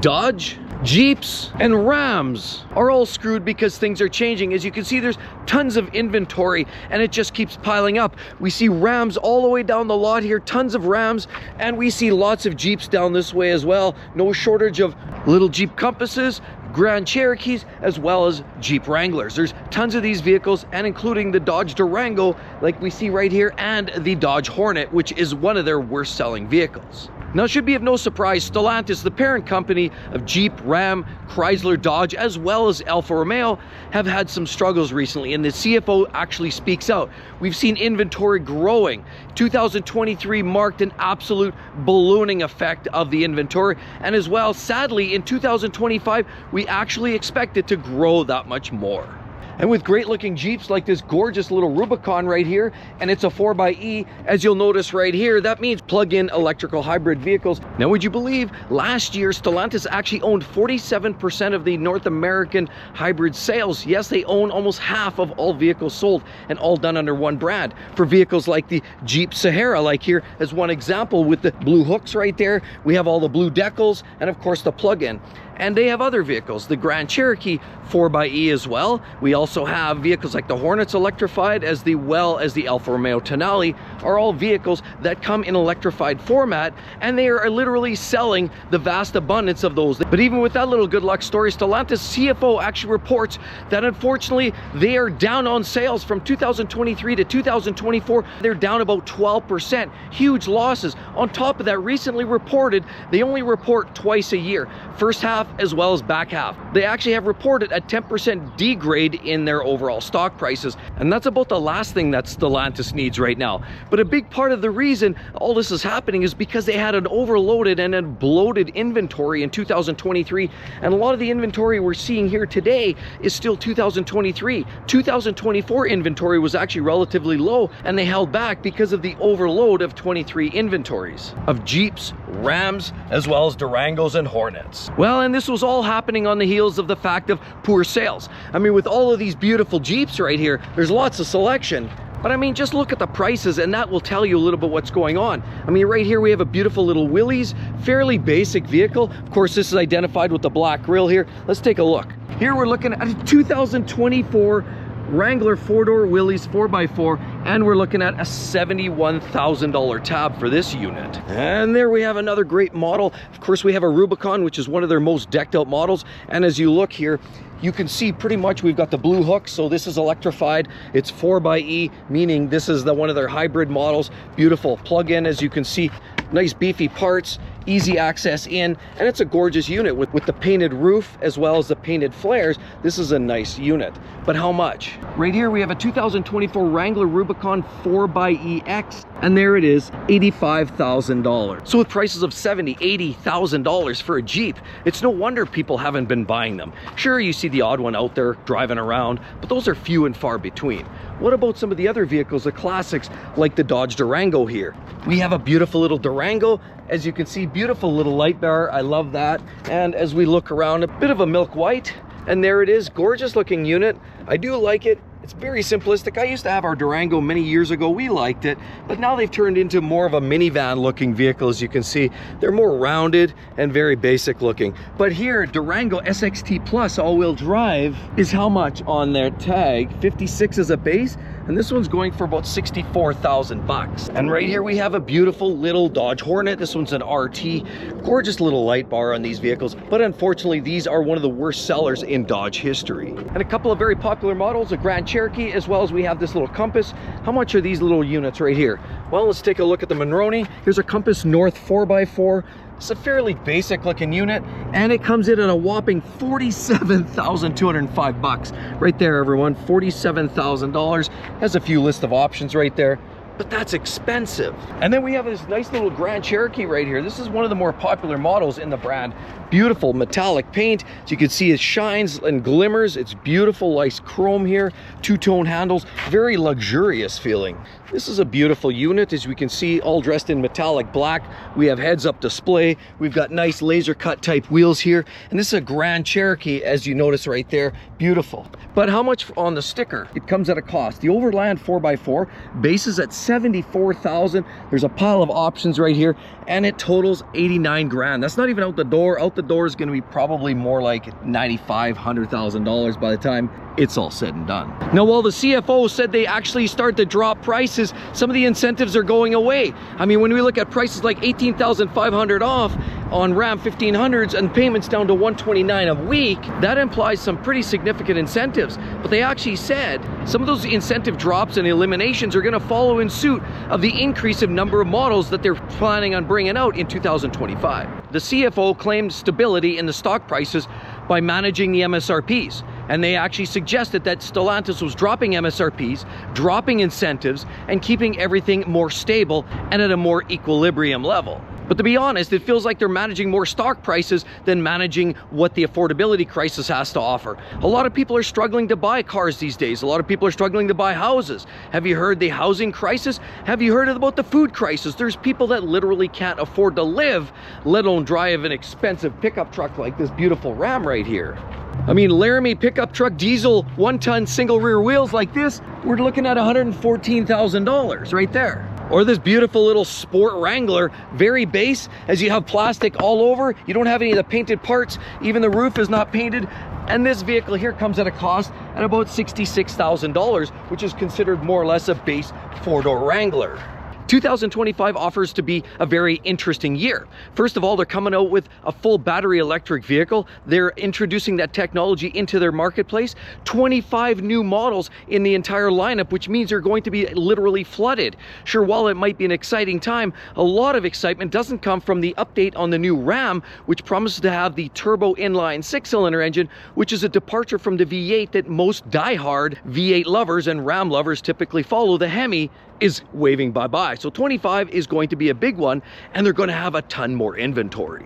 Dodge, Jeeps, and Rams are all screwed because things are changing. As you can see, there's tons of inventory and it just keeps piling up. We see Rams all the way down the lot here, tons of Rams, and we see lots of Jeeps down this way as well. No shortage of little Jeep Compasses, Grand Cherokees, as well as Jeep Wranglers. There's tons of these vehicles, and including the Dodge Durango like we see right here, and the Dodge Hornet, which is one of their worst selling vehicles. Now, it should be of no surprise, Stellantis, the parent company of Jeep, Ram, Chrysler, Dodge, as well as Alfa Romeo, have had some struggles recently, and the CFO actually speaks out. We've seen inventory growing. 2023 marked an absolute ballooning effect of the inventory, and as well, sadly, in 2025, we actually expect it to grow that much more. And with great looking Jeeps like this gorgeous little Rubicon right here, and it's a 4xe, as you'll notice right here, that means plug-in electrical hybrid vehicles. Now, would you believe last year Stellantis actually owned 47% of the North American hybrid sales? Yes, they own almost half of all vehicles sold, and all done under one brand. For vehicles like the Jeep Sahara, like here as one example with the blue hooks right there, we have all the blue decals, and of course the plug-in. And they have other vehicles, the Grand Cherokee 4xe as well. We also have vehicles like the Hornets electrified, as well as the Alfa Romeo Tonale are all vehicles that come in electrified format, and they are literally selling the vast abundance of those. But even with that little good luck story, Stellantis CFO actually reports that unfortunately they are down on sales from 2023 to 2024. They're down about 12%, huge losses. On top of that, recently reported they only report twice a year, first half as well as back half. They actually have reported a 10% degrade in their overall stock prices, and that's about the last thing that Stellantis needs right now. But a big part of the reason all this is happening is because they had an overloaded and a bloated inventory in 2023, and a lot of the inventory we're seeing here today is still 2023. 2024 inventory was actually relatively low, and they held back because of the overload of 23 inventories of Jeeps, Rams, as well as Durangos and Hornets. Well, and this was all happening on the heels of the fact of poor sales. I mean, with all of these beautiful Jeeps right here, there's lots of selection. But I mean, just look at the prices and that will tell you a little bit what's going on. I mean, right here we have a beautiful little Willys, fairly basic vehicle. Of course, this is identified with the black grille here. Let's take a look. Here we're looking at a 2024 Wrangler 4-door Willys 4x4, and we're looking at a $71,000 tab for this unit. And there we have another great model. Of course, we have a Rubicon, which is one of their most decked out models. And as you look here, you can see pretty much we've got the blue hook, so this is electrified. It's 4xe, meaning this is one of their hybrid models. Beautiful plug-in, as you can see, nice beefy parts, easy access in, and it's a gorgeous unit with the painted roof as well as the painted flares. This is a nice unit. But how much? Right here we have a 2024 Wrangler Rubicon 4xEX, and there it is, $85,000. So with prices of $70,000, $80,000 for a Jeep, it's no wonder people haven't been buying them. Sure, you see the odd one out there driving around, but those are few and far between. What about some of the other vehicles, the classics like the Dodge Durango here? We have a beautiful little Durango. As you can see, beautiful little light bar. I love that. And as we look around, a bit of a milk white, and there it is, gorgeous looking unit. I do like it. It's very simplistic. I used to have our Durango many years ago. We liked it, but now they've turned into more of a minivan looking vehicle. As you can see, they're more rounded and very basic looking. But here, Durango SXT Plus all-wheel drive is how much on their tag? 56 as a base, and this one's going for about 64,000 bucks. And right here we have a beautiful little Dodge Hornet. This one's an RT. Gorgeous little light bar on these vehicles, but unfortunately these are one of the worst sellers in Dodge history. And a couple of very popular models, a Grand Cherokee, as well as we have this little Compass. How much are these little units right here? Well, let's take a look at the Monroney. Here's a Compass North 4x4. It's a fairly basic looking unit, and it comes in at a whopping $47,205 bucks. Right there, everyone, $47,000. Has a few list of options right there, but that's expensive. And then we have this nice little Grand Cherokee right here. This is one of the more popular models in the brand. Beautiful metallic paint. As you can see, it shines and glimmers. It's beautiful, nice chrome here, two-tone handles, very luxurious feeling. This is a beautiful unit, as we can see, all dressed in metallic black. We have heads-up display. We've got nice laser cut type wheels here. And this is a Grand Cherokee, as you notice right there. Beautiful. But how much on the sticker? It comes at a cost. The Overland 4x4 base is at $74,000. There's a pile of options right here, and it totals 89 grand. That's not even out the door. Out the door is going to be probably more like $95,000-$100,000 by the time it's all said and done. Now, while the CFO said they actually start to drop prices, some of the incentives are going away. I mean, when we look at prices like $18,500 off on Ram 1500s and payments down to $129 a week, that implies some pretty significant incentives. But they actually said some of those incentive drops and eliminations are going to follow in suit of the increase of number of models that they're planning on bringing out in 2025. The CFO claimed stability in the stock prices by managing the MSRPs. And they actually suggested that Stellantis was dropping MSRPs, dropping incentives, and keeping everything more stable and at a more equilibrium level. But to be honest, it feels like they're managing more stock prices than managing what the affordability crisis has to offer. A lot of people are struggling to buy cars these days. A lot of people are struggling to buy houses. Have you heard the housing crisis? Have you heard about the food crisis? There's people that literally can't afford to live, let alone drive an expensive pickup truck like this beautiful Ram right here. I mean, Laramie pickup truck diesel 1-ton single rear wheels like this, we're looking at $114,000 right there. Or this beautiful little sport Wrangler, very base, as you have plastic all over. You don't have any of the painted parts. Even the roof is not painted. And this vehicle here comes at a cost at about $66,000, which is considered more or less a base four-door Wrangler. 2025 offers to be a very interesting year. First of all, they're coming out with a full battery electric vehicle. They're introducing that technology into their marketplace. 25 new models in the entire lineup, which means they're going to be literally flooded. Sure, while it might be an exciting time, a lot of excitement doesn't come from the update on the new Ram, which promises to have the turbo inline 6-cylinder engine, which is a departure from the V8 that most die-hard V8 lovers and Ram lovers typically follow. The Hemi is waving bye-bye. So 25 is going to be a big one, and they're going to have a ton more inventory.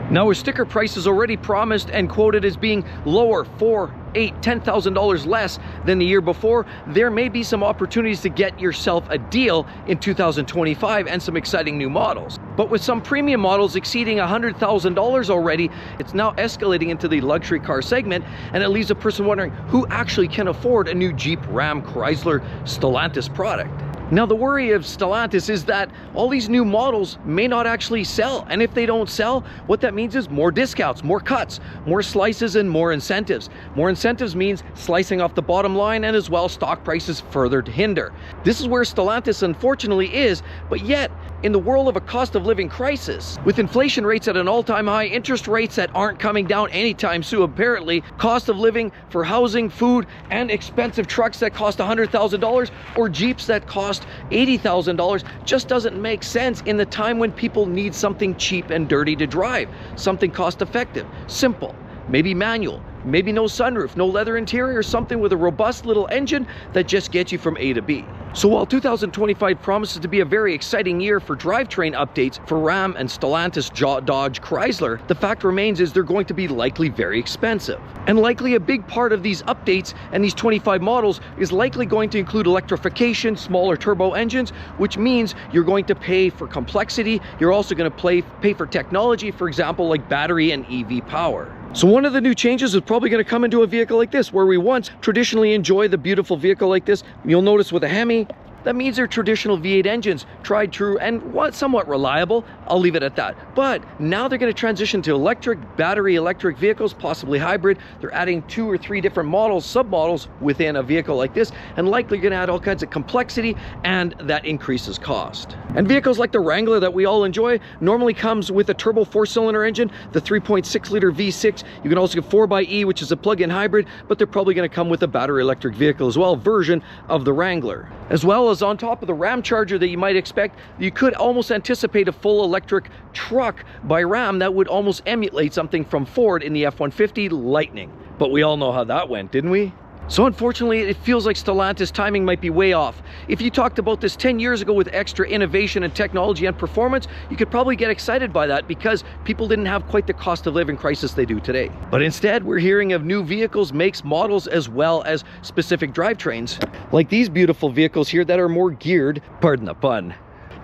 Now, with sticker prices already promised and quoted as being lower, $4,000, $8,000, $10,000 less than the year before, there may be some opportunities to get yourself a deal in 2025 and some exciting new models. But with some premium models exceeding $100,000 already, it's now escalating into the luxury car segment, and it leaves a person wondering who actually can afford a new Jeep, Ram, Chrysler, Stellantis product. Now, the worry of Stellantis is that all these new models may not actually sell. And if they don't sell, what that means is more discounts, more cuts, more slices, and more incentives. More incentives means slicing off the bottom line, and as well, stock prices further to hinder. This is where Stellantis unfortunately is, but yet, in the world of a cost of living crisis, with inflation rates at an all-time high, interest rates that aren't coming down anytime soon apparently, cost of living for housing, food, and expensive trucks that cost $100,000 or Jeeps that cost $80,000 just doesn't make sense in the time when people need something cheap and dirty to drive, something cost-effective, simple, maybe manual, maybe no sunroof, no leather interior, something with a robust little engine that just gets you from A to B. So while 2025 promises to be a very exciting year for drivetrain updates for Ram and Stellantis, Dodge, Chrysler, the fact remains is they're going to be likely very expensive. And likely a big part of these updates and these 25 models is likely going to include electrification, smaller turbo engines, which means you're going to pay for complexity. You're also going to pay for technology, for example, like battery and EV power. So one of the new changes is probably going to come into a vehicle like this, where we once traditionally enjoy the beautiful vehicle like this. You'll notice with a Hemi, that means they're traditional V8 engines, tried, true, and somewhat reliable. I'll leave it at that. But now they're going to transition to electric, battery electric vehicles, possibly hybrid. They're adding 2 or 3 different models, submodels within a vehicle like this, and likely going to add all kinds of complexity, and that increases cost. And vehicles like the Wrangler that we all enjoy normally comes with a turbo 4-cylinder engine, the 3.6-liter V6. You can also get 4xe, which is a plug-in hybrid, but they're probably going to come with a battery electric vehicle as well, version of the Wrangler. As well as on top of the Ram Charger that you might expect, you could almost anticipate a full electric truck by Ram that would almost emulate something from Ford in the F-150 Lightning. But we all know how that went, didn't we? So unfortunately, it feels like Stellantis timing might be way off. If you talked about this 10 years ago with extra innovation and technology and performance, you could probably get excited by that because people didn't have quite the cost of living crisis they do today. But instead, we're hearing of new vehicles, makes, models, as well as specific drivetrains, like these beautiful vehicles here that are more geared, pardon the pun,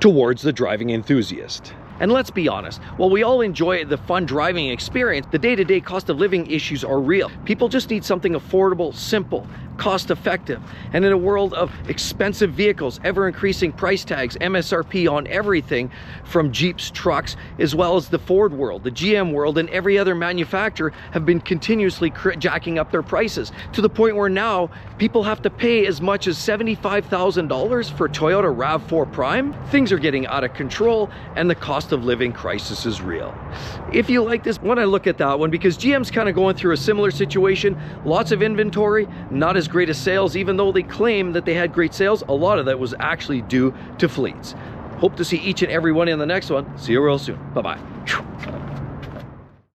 towards the driving enthusiast. And let's be honest, while we all enjoy the fun driving experience, the day-to-day cost of living issues are real. People just need something affordable, simple, cost-effective. And in a world of expensive vehicles, ever-increasing price tags, MSRP on everything from Jeeps, trucks, as well as the Ford world, the GM world, and every other manufacturer have been continuously jacking up their prices to the point where now people have to pay as much as $75,000 for Toyota RAV4 Prime. Things are getting out of control and the cost of living crisis is real. If you like this, when I look at that one, because GM's kind of going through a similar situation, lots of inventory, not as great as sales, even though they claim that they had great sales, a lot of that was actually due to fleets. Hope to see each and every one in the next one. See you real soon. Bye-bye.